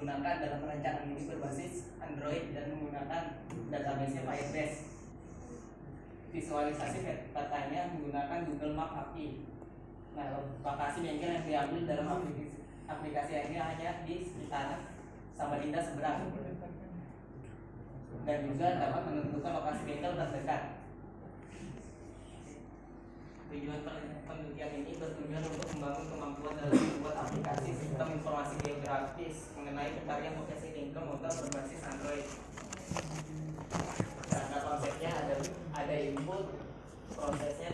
digunakan dalam perencanaan ini berbasis Android dan menggunakan database Firebase. Visualisasi petanya menggunakan Google Map API. Nah, lokasi bengkel yang diambil dalam aplikasi ini hanya di sekitar Samarinda seberang, dan juga dapat menentukan lokasi bengkel terdekat. Tujuan penelitian ini bertujuan untuk membangun kemampuan dalam membuat aplikasi sistem informasi geografis mengenai pencarian lokasi bengkel motor berbasis Android. Karena konsepnya ada input, prosesnya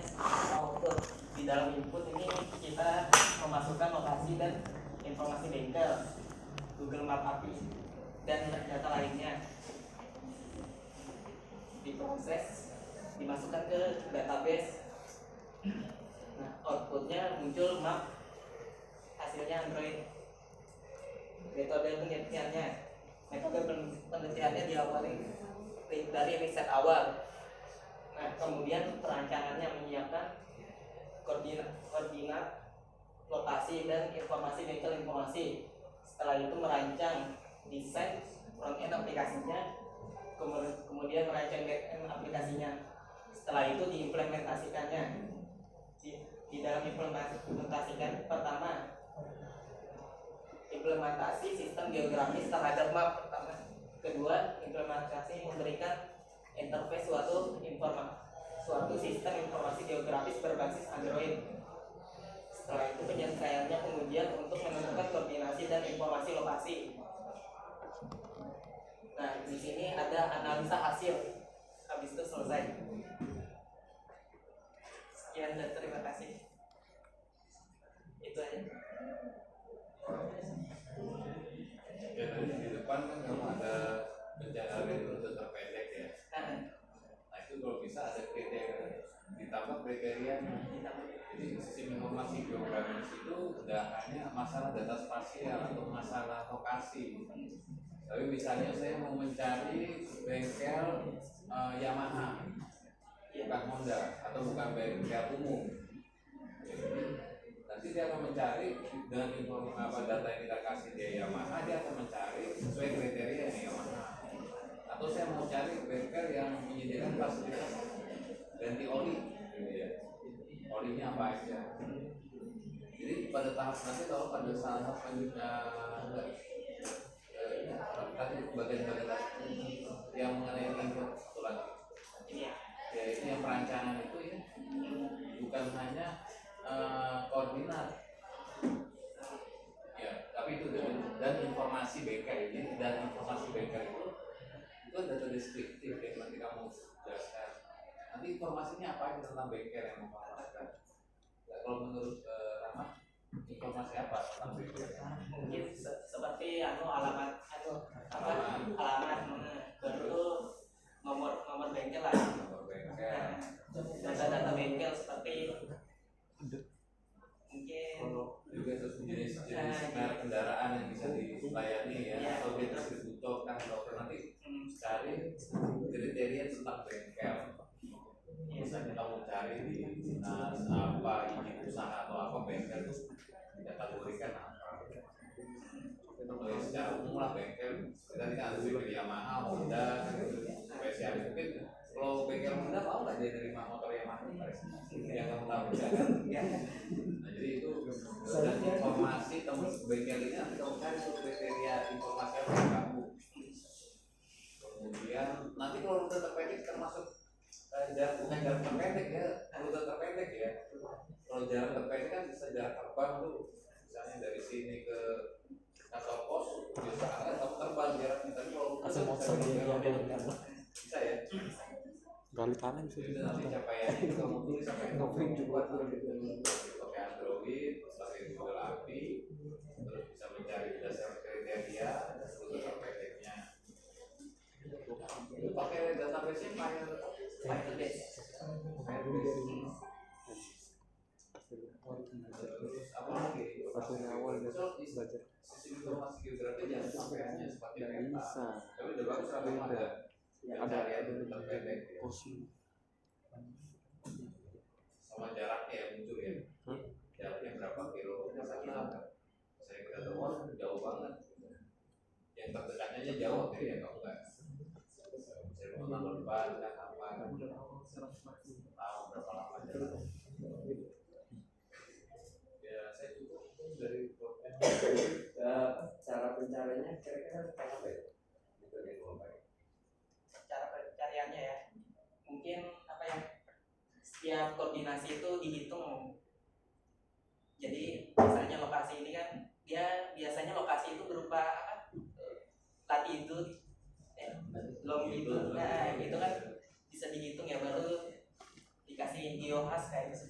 output. Di dalam input ini kita memasukkan lokasi dan informasi bengkel, Google Map API, dan data lainnya. Diproses, dimasukkan ke database. Nah, outputnya muncul map, hasilnya Android. Metode penelitiannya diawali dari riset awal. Nah, kemudian perancangannya menyiapkan koordinat, lokasi, dan informasi bengkel informasi. Setelah itu merancang desain front-end aplikasinya, kemudian merancang back-end aplikasinya. Setelah itu diimplementasikannya. Di dalam implementasikan, pertama implementasi sistem geografis terhadap map pertama. Kedua, implementasi memberikan interface suatu sistem informasi geografis berbasis Android. Setelah itu penyesuaiannya kemudian untuk menentukan koordinasi dan informasi lokasi. Nah, di sini ada analisa hasil. Habis itu selesai. Sekian dan terima kasih. Itu aja. Ya, tadi di depan kan kamu ada pencarian rute terpendek ya. Nah, itu kalau bisa ada kriteria, ditambah kriteria. Jadi sistem informasi geografis itu tidak hanya masalah data spasial atau masalah lokasi. Tapi misalnya saya mau mencari bengkel Yamaha, bukan Honda atau bukan bengkel umum. Nanti dia akan mencari dengan informasi data yang kita kasih dia Yamaha, dia akan mencari sesuai kriteria yang Yamaha. Atau saya mau cari bengkel yang menyediakan fasilitas ganti oli, gitu ya. Olinya apa aja. Jadi pada tahap nanti kalau pada saat selanjutnya tadi bagian-bagian yang mengenai input satu lagi. Ya itu yang perancangan itu ya, bukan hanya koordinat ya, tapi itu dan informasi bengkel. Jadi dan informasi bengkel itu data deskriptif yang nanti kamu jelaskan. Nanti informasinya apa aja tentang bengkel yang mau kamu jelaskan. Kalau menurut Rama, informasi apa tentang bengkel? Mungkin seperti alamat baru nomor bengkel lah. Nomor bengkel. Data bengkel seperti mungkin juga jenis merek kendaraan yang bisa dilayani ya, atau distributor kan dokter nanti cari kriteria tentang bengkel. Misalnya kamu cari di dinas apa, izin usaha atau apa, bengkel itu dikategorikan apa. Kalau secara umum lah bengkel, kita kan ada bengkel Yamaha, Honda, spesialis. Mungkin kalau bengkel Honda tahu nggak dia dari motor Yamaha yang kamu tahu kan? Nah, jadi itu dan informasi tentang bengkel ini nanti kamu cari kriteria informasi apa yang kamu. Kemudian nanti kalau rute terpendek termasuk bukan jarak terpendek ya, rute terpendek ya. Kalau jarak terpendek kan bisa jarak terbang tuh, misalnya dari sini ke kantor pos bisa kamu terbang jaraknya. Tapi kalau bisa ya. Gali tanah bisa itu nanti capaiannya itu kamu tulis sampai ngopring juga pakai Android, pakai Google API, terus bisa mencari berdasarkan kriteria rute terpendeknya. Itu pakai database Firebase. Terus apa lagi? awal belajar Sistem informasi geografi jangan sampai hanya seperti bisa. Tapi udah bagus ada terpendek posisi sama jaraknya yang muncul ya. Jaraknya berapa kilo? Masa kita saya kira jauh banget. Misalnya jauh, oke ya kamu kan. Misalnya mau nambah depan, kan apa? Tahu berapa lama jalan. Ya saya cukup dari cara pencariannya kira-kira kayak apa ya? Cara pencariannya ya, mungkin apa ya, setiap koordinasi itu dihitung. Jadi misalnya lokasi ini kan dia biasanya lokasi itu berupa apa, latitude, longitude, nah itu kan bisa dihitung ya, baru dikasih geohas kayak gitu.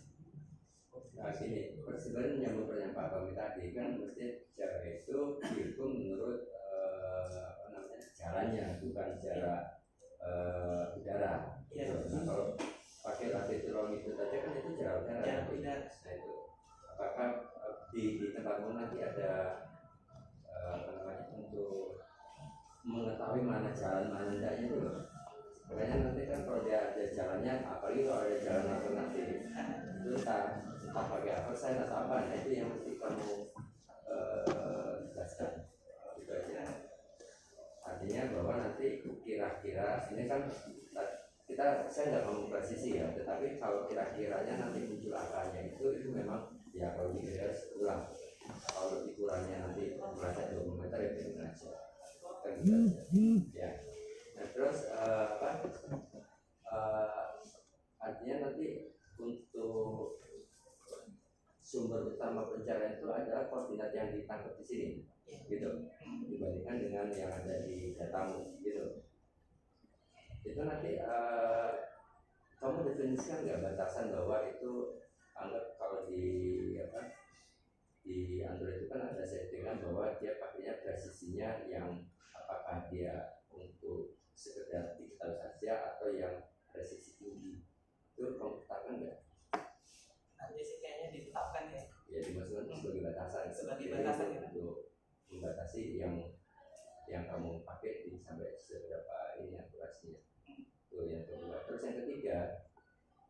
Nah gini, sebenarnya menyambung pertanyaan Pak Bami tadi kan mesti cara itu dihitung menurut apa namanya jalannya, bukan secara udara. Iya. Nah kalau pakai latitude longitude aja kan itu jarak udara. Jarak udara. Nah itu apakah di tempatmu nanti ada apa namanya untuk mengetahui mana jalan mana tidaknya itu loh. Makanya nanti kan kalau dia ada jalannya, apalagi kalau ada jalan alternatif itu entah pakai apa saya atau apa, nah itu yang mesti kamu jelaskan gitu aja. Artinya bahwa nanti kira-kira ini kan saya nggak ngomong presisi ya, tetapi kalau kira-kiranya nanti muncul angkanya itu memang ya kalau digerak ulang, kalau dikurangnya nanti merasa 20 meter itu dengan aja kan gitu ya. Nah terus artinya nanti untuk sumber utama pencarian itu adalah koordinat yang ditangkap di sini gitu, dibandingkan dengan yang ada di datamu gitu. Itu nanti kamu definisikan nggak batasan bahwa itu, anggap kalau di Android itu kan ada settingan bahwa dia pakainya presisinya yang apakah dia untuk sekedar digital saja atau yang presisi tinggi, itu kamu tetapkan nggak? Nanti sih kayaknya ditetapkan ya. Ya dimasukkan sebagai batasan. Sebagai batasan ya. Untuk membatasi yang kamu pakai di sampai seberapa ini akurasinya. Itu yang kedua. Terus yang ketiga,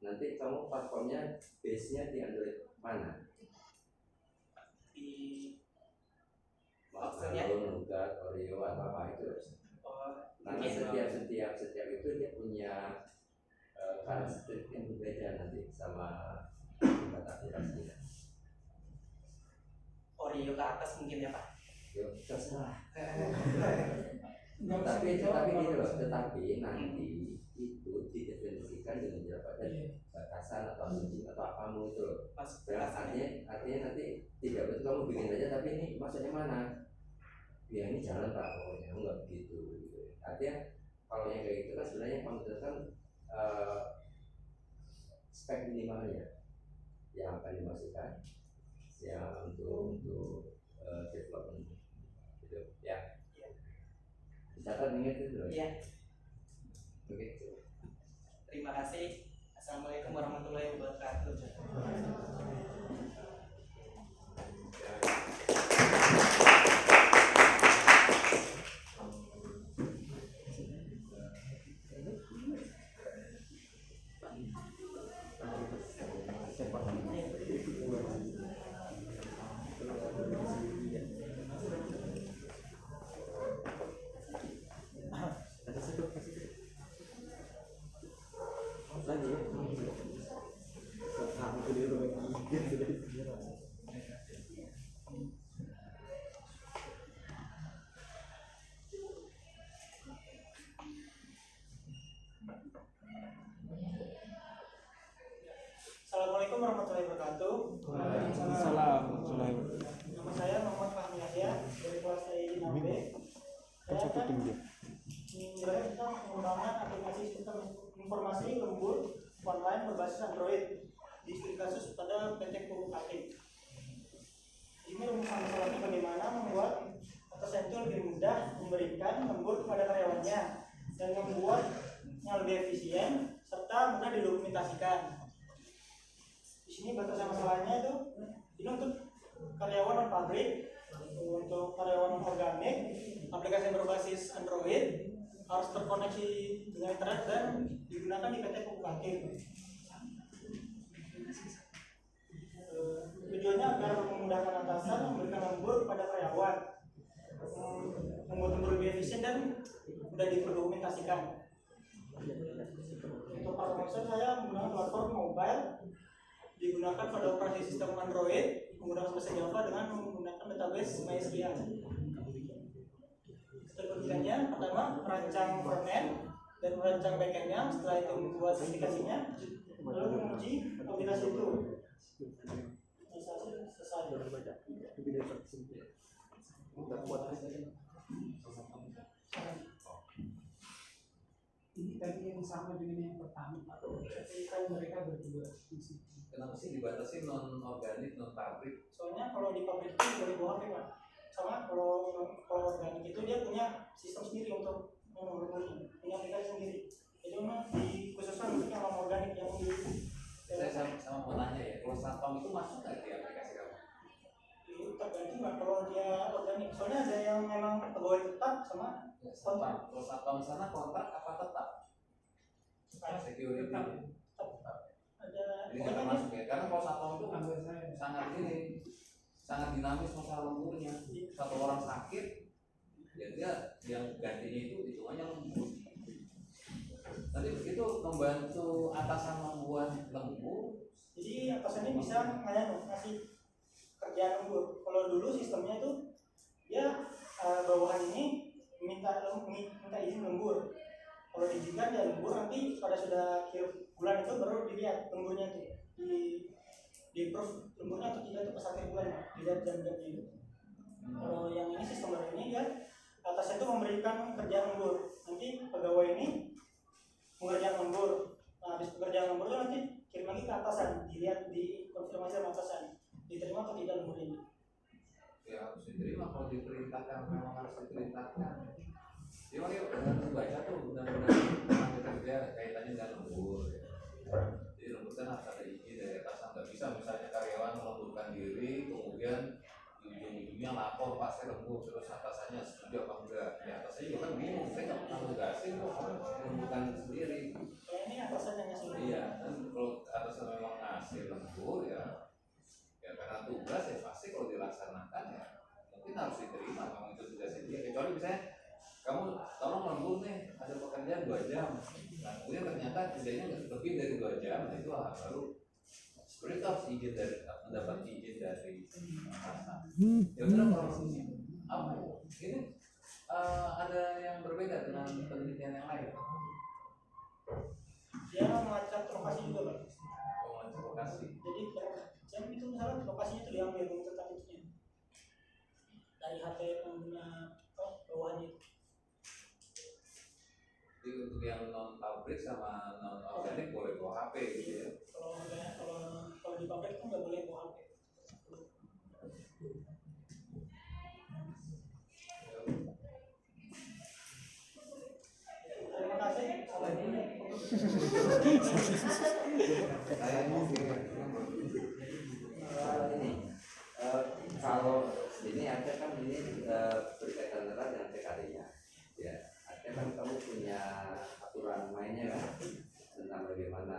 nanti kamu platformnya base-nya di Android mana? Di Maksudnya Nougat, Oreo atau apa itu? Karena setiap itu dia punya karakteristik yang berbeda nanti sama tempat akurasinya. Oreo ke atas mungkin ya Pak. Yuk, terserah. Tapi gini loh, tetapi nanti itu didefinisikan dengan jarak batasan atau asumsi atau apamu itu loh. Artinya nanti tidak betul kamu bikin aja, tapi ini maksudnya mana? Ya ini jalan Pak, pokoknya enggak begitu. Artinya kalau yang kayak gitu kan sebenarnya kamu tentukan spek minimalnya yang akan dimasukkan ya untuk development gitu ya. Dicatat ingat itu loh. Iya. Begitu. Terima kasih. Assalamualaikum warahmatullahi wabarakatuh. Assalamualaikum warahmatullahi wabarakatuh. Waalaikumsalam. Nama saya Muhammad Fahmi Yahya dari kelas I6B. Saya akan menjelaskan tentang pengembangan aplikasi sistem informasi lembur online berbasis Android di studi kasus pada PT Pupuk Aktif. Ini rumusan masalahnya bagaimana membuat atasan itu lebih mudah memberikan lembur kepada karyawannya dan membuatnya lebih efisien serta mudah didokumentasikan. Di sini batasan masalahnya itu ini untuk karyawan non pabrik, untuk karyawan organik, aplikasi berbasis Android harus terkoneksi dengan internet dan digunakan di PT Pupuk Aktif. Tujuannya agar memudahkan atasan memberikan lembur kepada karyawan, membuat lembur lebih efisien dan mudah didokumentasikan. Untuk promosi saya menggunakan platform mobile, digunakan pada operasi sistem Android menggunakan bahasa Java dengan menggunakan database MySQL. Keterlibatan pertama merancang frontend dan merancang backendnya, setelah itu membuat aplikasinya, lalu menguji aplikasi itu. Selesai. Ini tadi yang sama dengan yang pertama, tapi kan mereka berdua di situ. Kenapa sih dibatasi non organik, non pabrik? Soalnya kalau di pabrik itu dari bawah Pak. Sama kalau organik itu dia punya sistem sendiri untuk mengurangi, punya aplikasi sendiri. Jadi memang dikhususkan untuk yang organik yang di. Saya sama mau nanya ya, kalau satpam itu masuk nggak di aplikasi kamu? Itu tergantung Pak, kalau dia organik. Soalnya ada yang memang pegawai tetap sama Ya, satpam. Kalau satpam sana kontrak apa tetap? Security. ada. Jadi nggak termasuk ya, karena kalau satpam itu sangat ini, sangat dinamis masalah lemburnya. Satu orang sakit, ya dia yang gantinya itu hitungannya lembur. Nanti begitu membantu atasan membuat lembur. Jadi atasannya bisa ngasih kerjaan lembur. Kalau dulu sistemnya itu dia bawahan ini minta izin lembur. Kalau diizinkan ya lembur, nanti pada sudah akhir bulan itu baru dilihat lemburnya itu di approve lemburnya atau tidak itu pas akhir bulan, dilihat jam-jamnya itu. Kalau yang ini sistem baru ini dia atasnya itu memberikan kerjaan lembur, nanti pegawai ini mengerjakan lembur. Nah, habis pekerjaan lembur itu nanti kirim lagi ke atasan, dilihat di konfirmasi sama atasan diterima atau tidak lembur ini. Ya harus diterima, kalau diperintahkan memang harus diperintahkan. Dia makanya harus baca tuh undang-undang kerja kaitannya dengan lembur. Ya. Jadi lembur kan harus ada izin dari atasan. Nggak bisa misalnya karyawan melemburkan diri, kemudian di ujung-ujungnya lapor pas saya lembur, terus atasannya setuju apa enggak? Ya atasannya juga kan bingung, saya nggak pernah nugasin kok melemburkan sendiri. Kalau ini atasannya ngasih. Iya, kan kalau atasan memang ngasih lembur ya karena tugas ya pasti kalau dilaksanakan ya mungkin harus diterima, memang itu tugasnya dia. Kecuali misalnya kamu tolong lembur nih, ada pekerjaan 2 jam, nah kemudian ternyata kerjanya lebih dari 2 jam, nah itu baru sebenarnya harus izin dari mendapat izin dari atasan. Ya udah kalau apa ini ada yang berbeda dengan penelitian yang lain. Dia melacak lokasi juga Pak. Lokasi. Jadi jam itu misalnya lokasinya itu diambil untuk tempat itunya dari HP pengguna bawahannya. Jadi untuk yang non pabrik sama non organik boleh bawa HP gitu ya. Kalau di pabrik itu nggak boleh bawa HP. Terima kasih. Saya mau kalau ini ada kan ini berkaitan erat dengan TKD-nya. Ya, ada kan kamu punya aturan mainnya kan tentang bagaimana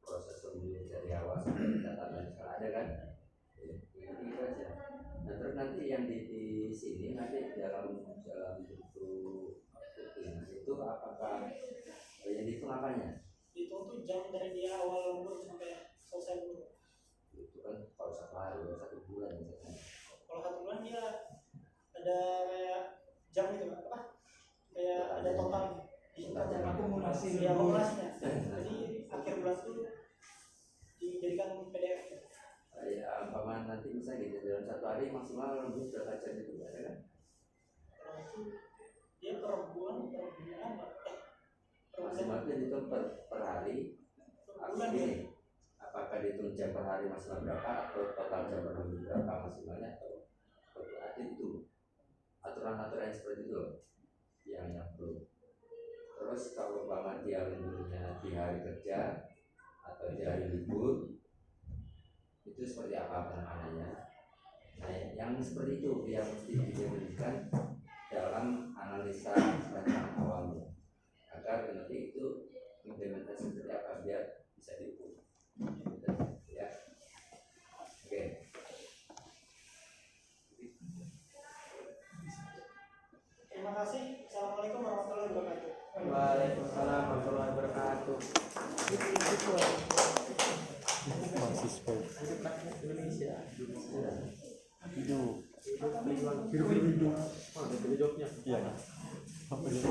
proses pemilihan dari awal sampai data dan sekarang ada kan? Itu aja. Nah terus nanti yang di sini nanti dalam bentuk rutin itu apakah yang dihitung apanya? Dihitung tuh jam dari dia awal lembur sampai selesai lembur. Itu kan kalau 1 hari, 1 bulan misalnya. Kalau 1 bulan dia ada kayak jam gitu Pak, apa? Kayak ada total dihitung jam akumulasi. Ya, akumulasinya. Jadi akhir bulan itu dijadikan PDF. Ya, umpama nanti misalnya gitu dalam 1 hari maksimal lembur berapa jam itu ada kan? Kalau itu dia per bulan Pak. Maksimal itu dihitung per hari. Bulan Ini apakah dihitung jam per hari maksimal berapa atau total jam per minggu berapa maksimalnya atau ada itu aturan-aturan seperti itu yang perlu. Terus kalau umpama dia lemburnya di hari kerja atau di hari libur itu seperti apa penanganannya? Nah, yang seperti itu yang mesti diberikan dalam analisa rancangan awalnya agar nanti itu implementasi seperti apa biar bisa diukur. Ya, oke. Terima Terima kasih. Assalamualaikum warahmatullahi wabarakatuh. Waalaikumsalam warahmatullahi wabarakatuh. mahasiswa Indonesia. hidup iya apa itu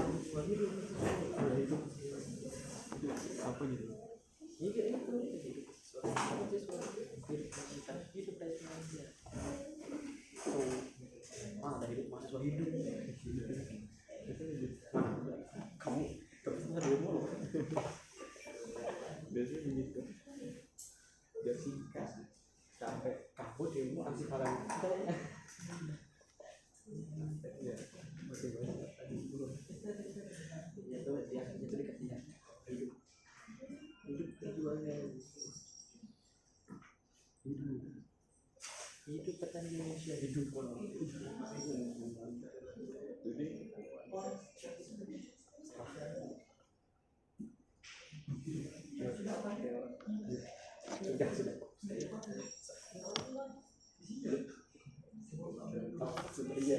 apa gitu kamu terserah dia mau biasanya begitu biar singkat sampai kamu dia mau kasih saran ya masih banyak tadi dulu ya tuh dia itu dikasih ya hidup perjuangan hidup petani Indonesia hidup jadi sudah iya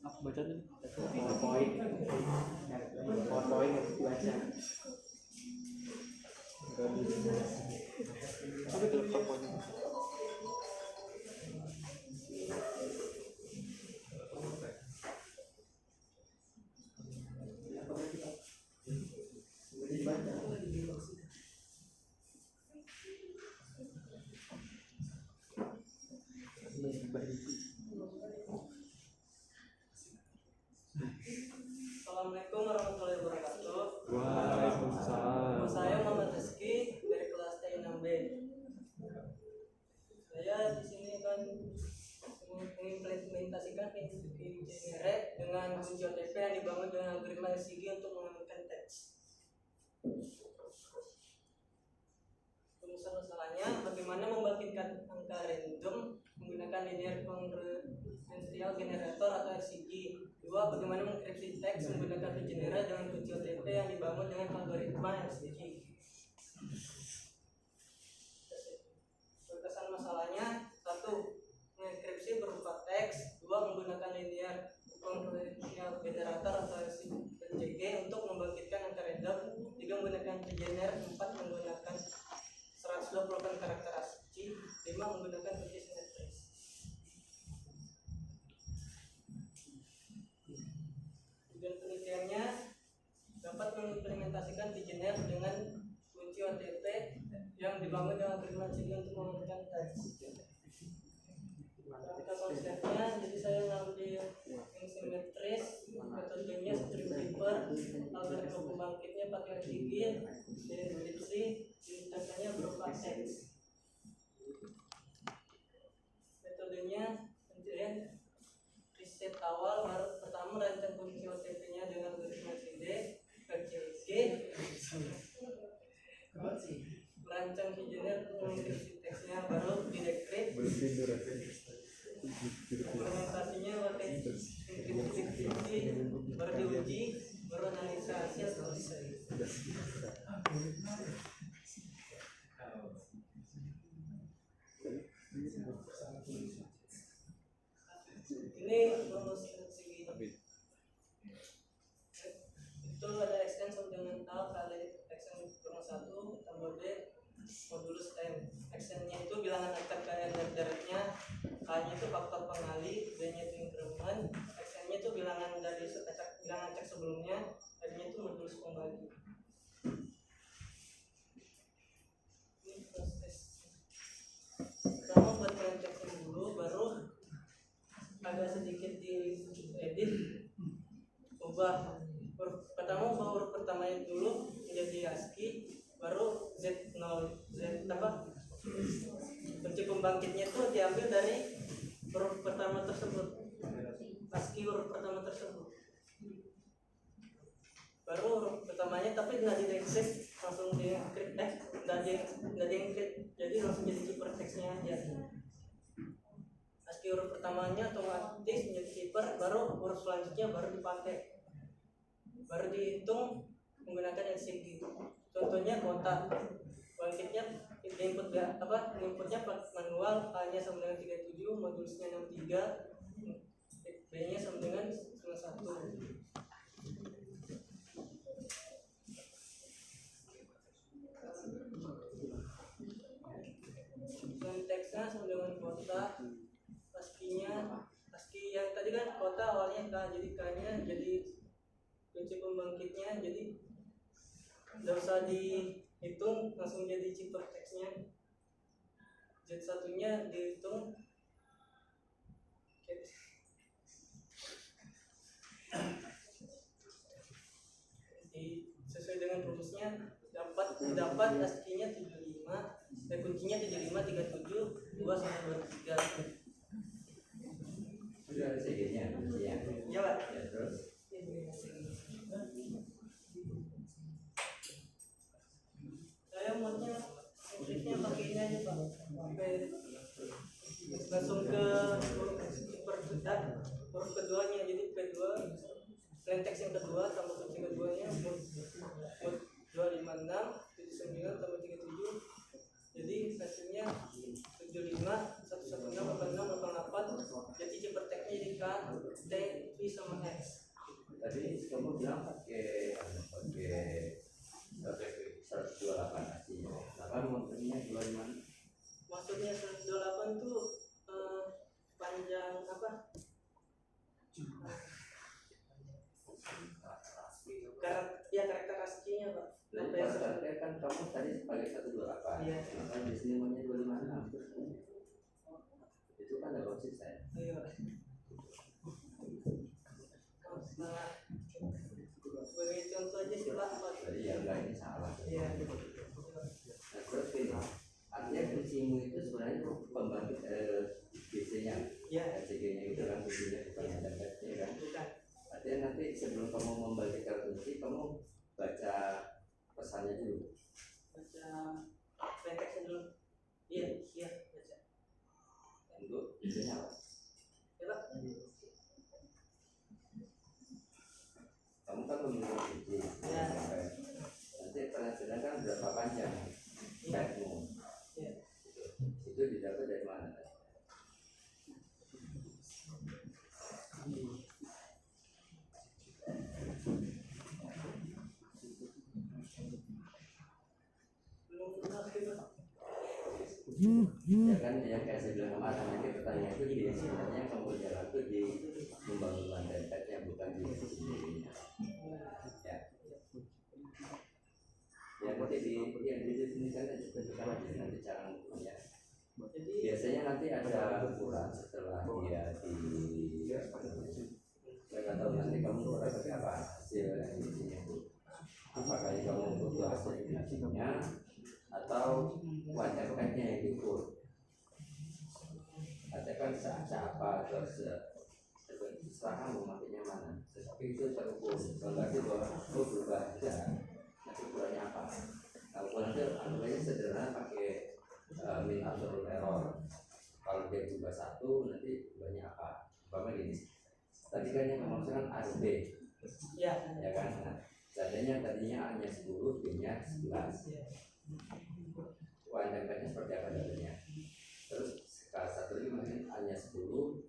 apa baca tadi PowerPoint yang dibaca apa itu PowerPoint Assalamualaikum warahmatullahi wabarakatuh. Waalaikumsalam. Nama saya Muhammad Rizky dari kelas T6B. Saya di sini kan mengimplementasikan Genere dengan kunci OTP yang dibangun dengan algoritma SIG untuk mengamankan teks. Rumusnya masalahnya bagaimana membangkitkan angka random menggunakan linear convertible generator atau RCG. Dua, bagaimana mengenkripsi teks menggunakan Genera dengan kunci OTP yang dibangun dengan algoritma RCG. Berkesan masalahnya, satu, mengenkripsi berupa teks. Dua, menggunakan linear convertible generator atau RCG untuk membangkitkan angka random. Tiga, menggunakan Gener. Empat, menggunakan 128 karakter ASCII. 5, menggunakan kunci simetris. Tujuan penelitiannya dapat mengimplementasikan Gener dengan kunci OTP yang dibangun dengan algoritma SIG untuk mengamankan teks. Kita konsepnya, jadi saya ngambil yang simetris, metodenya stream paper, algoritma pembangkitnya pakai RCG, deskripsi, datanya berupa teks. Metodenya pencarian riset awal, baru pertama rancang kunci OTP-nya dengan algoritma CD, RCG, merancang Gener mengenkripsi teksnya, baru didekrypt. Implementasinya pakai enkripsi, baru diuji, baru analisa hasil selesai. Ini rumus segi. Itu ada extend dengan A kali extend rumus 1 tambah B modulus M. Extendnya itu bilangan akar kalian jaraknya, A-nya itu faktor pengali, B-nya itu increment, extendnya itu bilangan dari bilangan cek sebelumnya, M-nya itu modulus pembagi. Ini proses. Pertama buat kalian cek dulu, baru agak sedikit diedit, ubah pertama huruf pertamanya dulu menjadi ASCII, baru Z0 Z apa kunci pembangkitnya itu diambil dari huruf pertama tersebut, ASCII huruf pertama tersebut, baru huruf pertamanya tapi nggak di-decrypt, langsung di-encrypt, nggak di-encrypt, jadi langsung jadi ciphertextnya aja. ASCII huruf pertamanya otomatis menjadi cipher, baru huruf selanjutnya baru dipakai, baru dihitung menggunakan SIG. Contohnya kota, bangkitnya inputnya manual, A nya sama dengan 37, modulsnya 63, B nya sama dengan 91. Dan teksnya sama dengan kota, ASCII yang tadi kan kota awalnya K, jadi K nya jadi kunci pembangkitnya, jadi nggak usah dihitung, langsung jadi cipta teksnya. Z1 nya dihitung sesuai dengan rumusnya, dapat ASCII nya 75 dan kuncinya 75, 37, 2 sama 23. Sudah ada CG-nya, ya. Ya Pak. Ya, terus Saya maunya inputnya pakai ini aja Pak, langsung ke huruf keduanya, jadi kedua plain text yang kedua tambah kunci keduanya mod 256 79 tambah 37, jadi hasilnya 75 116 86 88, jadi cipta teksnya jadi K T V sama X. tadi kamu bilang pakai 128 aslinya. Apa maksudnya 25? Maksudnya 128 tuh panjang apa? Karakter ASCII-nya Pak. Jadi karakternya kan kamu tadi pakai 128. Iya. Maka di sini namanya 256. Itu kan ada konsisten. Iya. Sebagai contoh aja sih Pak. Jadi ya enggak, ini salah. Iya. Nah, terus gini, artinya kuncimu itu sebenarnya pembangkit BC-nya, Iya. CG-nya itu kan kuncinya bukan ada batch-nya kan. Bukan. Artinya nanti sebelum kamu membagikan kunci, kamu baca pesannya dulu. Baca plain text-nya dulu. Iya, baca. Untuk itunya apa? Ya Pak. Kamu kan memilih kunci. Ya. Nanti penghasilan kan berapa panjang? Iya. Batch-mu. Iya. Itu didapat dari mana? Belum pernah sih Pak. Ya kan yang kayak saya bilang kemarin, nanti pertanyaan itu di sebenarnya kamu jalan itu di membangun lantai batch-nya, bukan di sendirinya. Ya. Ya nanti didefinisikan aja, tentukan aja nanti cara ngomongnya. Jadi Biasanya nanti ada ukuran setelah dia di saya nggak tahu nanti kamu ukuran pakai apa hasil edisinya itu. Apakah kamu butuh hasil edisinya atau wajah nya yang diukur. Ada kan siapa terus terserah kamu makanya mana. Tapi itu terukur. Berarti bahwa berubah aja. Nanti ukurannya apa? Nah, ukuran itu anggapnya sederhana pakai min absolute error. Kalau dia berubah 1 nanti ubahnya apa? Umpama gini. Tadi kan yang maksudnya A dan B. ya. Ya kan? Nah, seandainya tadinya A-nya 10, B-nya 11. UMP-nya seperti apa datanya? Terus skala 1 ini mungkin A-nya 10,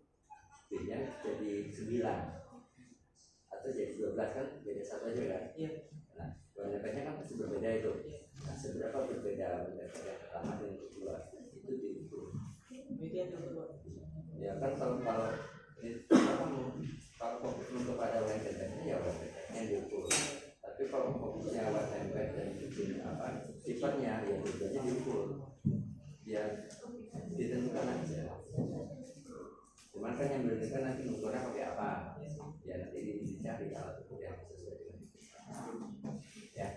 B-nya jadi 9 atau jadi 12 kan? Beda 1 aja kan? Iya. Nah, UMP-nya kan pasti berbeda itu. Nah, seberapa berbeda UMP yang pertama dengan kedua? Itu diukur. Itu yang kedua. Ya kan kalau fokus untuk pada UMP-nya ya UMP-nya yang diukur. Tapi kalau fokusnya UMP dan apa sifatnya ya tujuannya diukur. Ya ditentukan aja. Cuman kan yang menentukan nanti ukurnya pakai apa? Ya nanti dicari alat ukur yang sesuai dengan itu. Ya.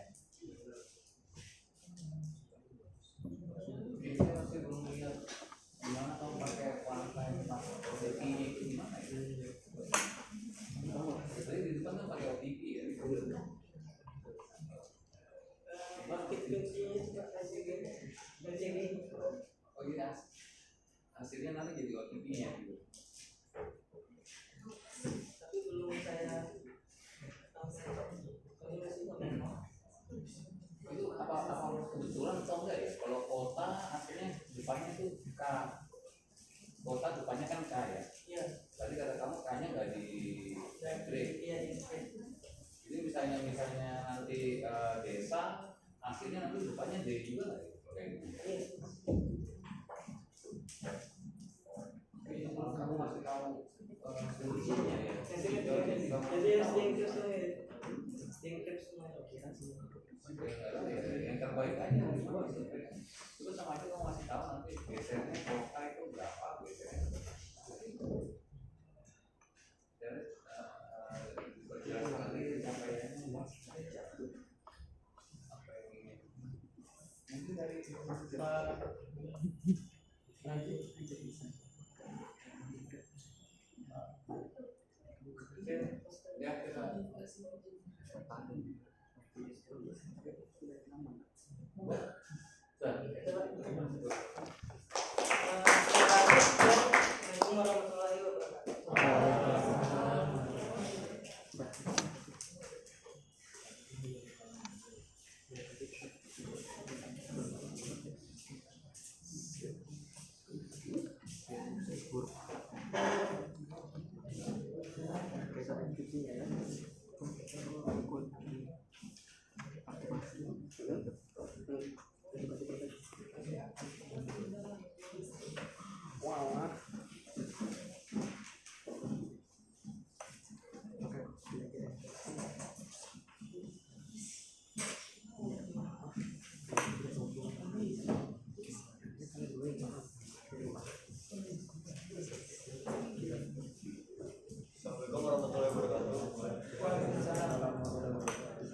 Saya masih belum lihat gimana kamu pakai warna OTP itu gimana ya? Tadi di depan kan pakai OTP ya. Bangkit kuncinya itu Pak, kunci. Oh iya, hasilnya nanti jadi OTP-nya. Tapi belum saya Itu apa kebetulan atau enggak ya? Kalau kota depannya tuh K, kota depannya kan K ya. Iya. Tadi kata kamu K-nya nggak di break. Iya. Jadi misalnya nanti desa, akhirnya nanti depannya D juga nggak ya? Kayak gitu. Iya. Kamu masih tahu fungsinya ya. Jadi yang terbaik aja itu sama aja kamu masih tahu nanti gesernya kota itu berapa gesernya dan berjelas sekali sampaiannya apa yang ini mungkin dari ya kita Assalamualaikum warahmatullahi wabarakatuh. Assalamualaikum warahmatullahi wabarakatuh.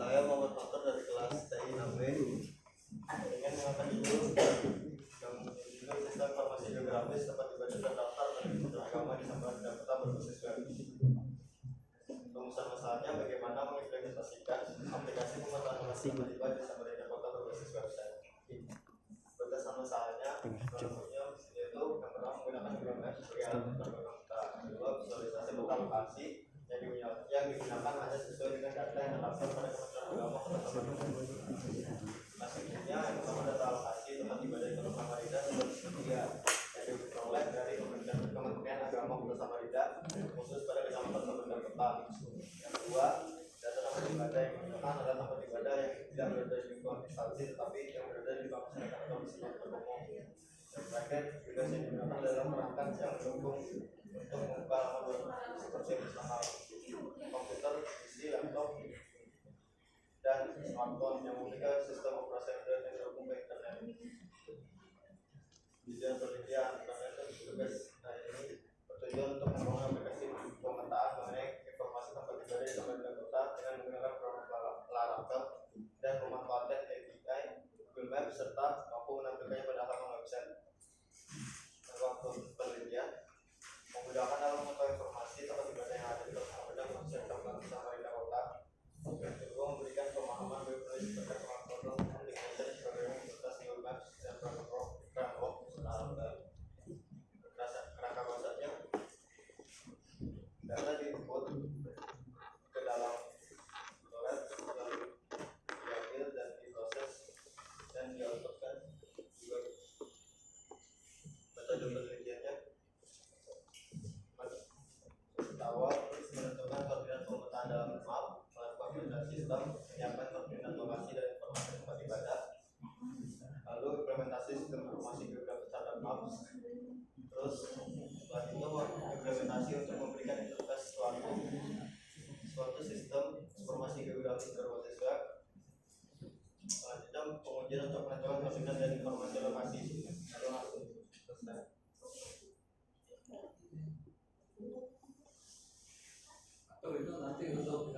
Saya Muhammad Fatur dari kelas TI 6B. Ingin mengangkat isu yang menyebut sistem informasi geografis tempat ibadah terdaftar dan kementerian agama di Samarinda Kota berbasis web. Rumusan masalahnya bagaimana mengimplementasikan aplikasi pemetaan lokasi tempat ibadah di Samarinda Kota berbasis website. Batasan masalahnya yaitu yang pertama menggunakan Google Maps sebagai alat pencarian kita. Kedua, visualisasi peta lokasi yang digunakan hanya sesuai dengan data yang terdaftar pada Kementerian Agama Kota Samarinda. Selanjutnya, yang pertama data lokasi tempat ibadah di Kota Samarinda sebagai ketiga yang diperoleh dari Kementerian Agama Kota Samarinda khusus pada Kecamatan Samarinda Kota. Yang kedua, data tempat ibadah yang digunakan adalah tempat ibadah yang tidak berada di lingkungan instansi tetapi yang berada di bawah masyarakat atau masyarakat umum. Yang terakhir, aplikasi yang digunakan dalam perangkat yang mendukung untuk membuka halaman seperti misalnya komputer, PC, laptop, dan smartphone yang memiliki sistem operasi Android yang terhubung ke internet. Tujuan penelitian tugas ini bertujuan untuk membangun aplikasi pemetaan mengenai informasi tempat ibadah di Samarinda Kota dengan menggunakan program Laravel dan memanfaatkan API Google Maps serta mampu menampilkannya pada halaman website. Waktu penelitian menggunakan dalam mengetahui informasi tempat ibadah yang ada di Kota Samarinda khususnya Kabupaten Samarinda Kota. Yang kedua, memberikan pemahaman bagi terkait kemampuan aplikasi sebagai universitas Google Maps dan framework kerangka bahasanya. Data diinput ke dalam storage lalu diambil dan diproses dan dioutputkan juga. Metode penelitiannya awal menentukan koordinat pemetaan dalam map, melakukan koordinat sistem, menyiapkan koordinat lokasi dan informasi tempat ibadah, lalu implementasi sistem informasi geografis terhadap maps. Terus setelah itu implementasi untuk memberikan interface suatu sistem informasi geografis berbasis web. Selanjutnya pengujian untuk menentukan koordinat dan informasi lokasi. Lalu langsung selesai. atau itu nanti untuk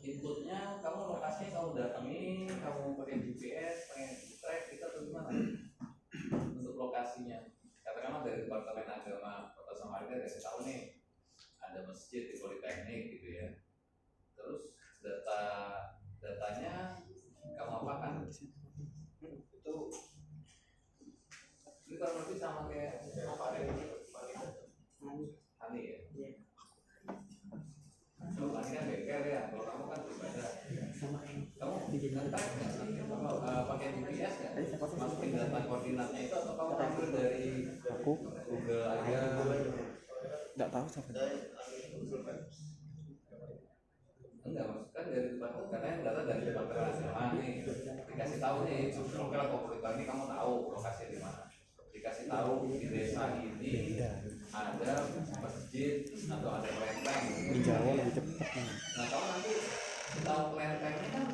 inputnya kamu lokasinya kamu datangi, kamu pakai GPS, pakai track itu atau gimana untuk lokasinya? Katakanlah dari Departemen Agama Kota Samarinda dari tahu nih ada masjid di Politeknik gitu ya, terus datanya kamu apakan? Itu kurang lebih sama kayak Hani ya. Kalau Hani kan bengkel ya, kalau kamu kan beribadah. Kamu ngetek nggak sih? Pakai GPS nggak? masukin data koordinatnya itu atau kamu ambil dari Aku Google aja? nggak tahu siapa. Enggak, maksudnya dari departemen karena yang data dari departemen SMA nih dikasih tahu nih, oke lah kalau ini kamu tahu lokasi di mana, dikasih tahu di desa ini ada masjid atau ada kelenteng Di Jawa lebih cepat. nah kamu nanti tahu kelentengnya kan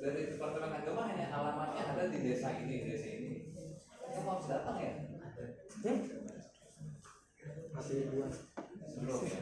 dari departemen agama hanya alamatnya ada di desa ini kamu harus datang ya Masih 2. sebelum ya